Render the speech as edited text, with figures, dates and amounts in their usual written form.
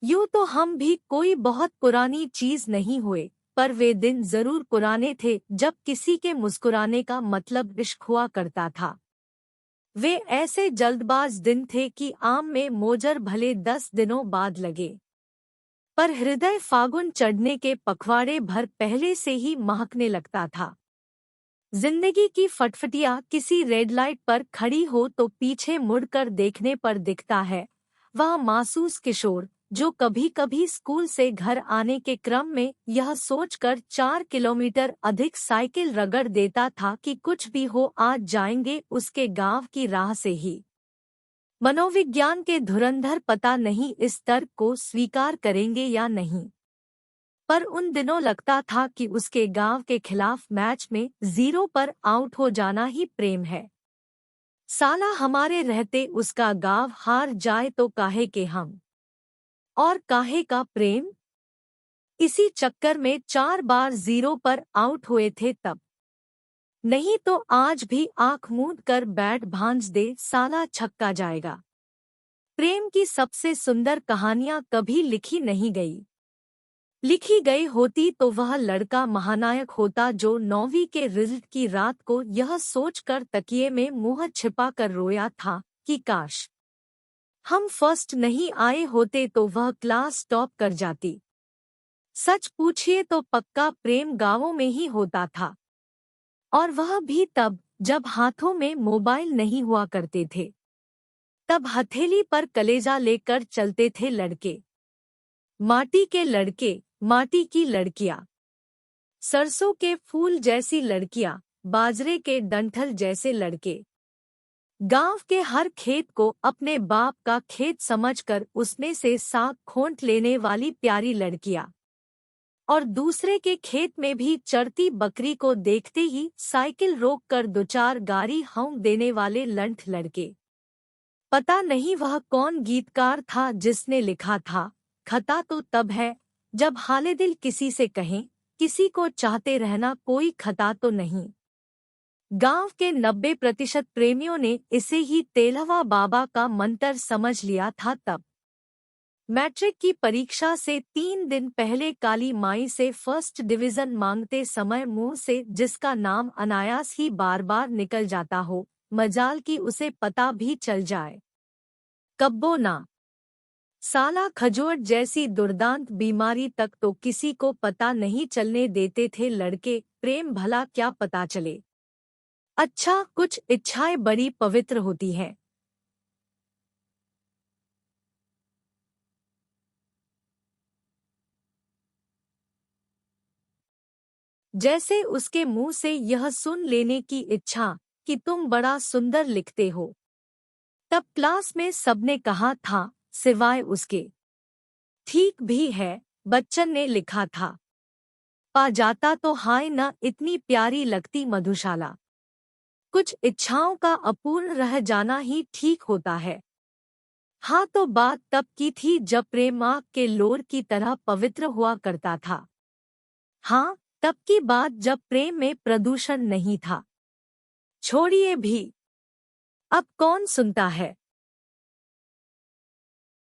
यूं तो हम भी कोई बहुत पुरानी चीज नहीं हुए, पर वे दिन जरूर पुराने थे जब किसी के मुस्कुराने का मतलब इश्क हुआ करता था। वे ऐसे जल्दबाज दिन थे कि आम में मोजर भले 10 दिनों बाद लगे, पर हृदय फागुन चढ़ने के पखवाड़े भर पहले से ही महकने लगता था। जिंदगी की फटफटियां किसी रेड लाइट पर खड़ी हो तो पीछे मुड़कर देखने पर दिखता है वह मासूस किशोर, जो कभी कभी स्कूल से घर आने के क्रम में यह सोचकर 4 किलोमीटर अधिक साइकिल रगड़ देता था कि कुछ भी हो आज जाएंगे उसके गांव की राह से ही। मनोविज्ञान के धुरंधर पता नहीं इस तर्क को स्वीकार करेंगे या नहीं, पर उन दिनों लगता था कि उसके गांव के खिलाफ मैच में 0 पर आउट हो जाना ही प्रेम है। साला हमारे रहते उसका गांव हार जाए तो काहे के हम, और काहे का प्रेम। इसी चक्कर में 4 बार 0 पर आउट हुए थे तब। नहीं तो आज भी आंख मूंद कर बैट भांज दे साला छक्का जाएगा। प्रेम की सबसे सुंदर कहानियां कभी लिखी नहीं गई। लिखी गई होती तो वह लड़का महानायक होता जो 9वीं के रिजल्ट की रात को यह सोचकर तकिए में मुंह छिपा कर रोया था कि काश हम फर्स्ट नहीं आए होते तो वह क्लास टॉप कर जाती। सच पूछिए तो पक्का प्रेम गांवों में ही होता था, और वह भी तब जब हाथों में मोबाइल नहीं हुआ करते थे। तब हथेली पर कलेजा लेकर चलते थे लड़के, माटी के लड़के, माटी की लड़कियां, सरसों के फूल जैसी लड़कियां, बाजरे के डंठल जैसे लड़के। गांव के हर खेत को अपने बाप का खेत समझकर उसमें से साग खोंट लेने वाली प्यारी लड़कियां, और दूसरे के खेत में भी चरती बकरी को देखते ही साइकिल रोककर 2-4 गाड़ी हॉन्क देने वाले लंठ लड़के। पता नहीं वह कौन गीतकार था जिसने लिखा था, खता तो तब है जब हाले दिल किसी से कहें, किसी को चाहते रहना कोई खता तो नहीं। गांव के 90% प्रेमियों ने इसे ही तेलहवा बाबा का मंत्र समझ लिया था तब। मैट्रिक की परीक्षा से 3 दिन पहले काली माई से फर्स्ट डिवीजन मांगते समय मुंह से जिसका नाम अनायास ही बार बार निकल जाता हो, मजाल की उसे पता भी चल जाए। कब्बो ना। साला खजूर जैसी दुर्दांत बीमारी तक तो किसी को पता नहीं चलने देते थे लड़के, प्रेम भला क्या पता चले। अच्छा, कुछ इच्छाएं बड़ी पवित्र होती हैं। जैसे उसके मुंह से यह सुन लेने की इच्छा कि तुम बड़ा सुंदर लिखते हो। तब क्लास में सबने कहा था, सिवाय उसके। ठीक भी है, बच्चन ने लिखा था। पा जाता तो हाय न इतनी प्यारी लगती मधुशाला। कुछ इच्छाओं का अपूर्ण रह जाना ही ठीक होता है। हाँ, तो बात तब की थी जब प्रेम आग के लोर की तरह पवित्र हुआ करता था। हाँ, तब की बात जब प्रेम में प्रदूषण नहीं था। छोड़िए भी, अब कौन सुनता है।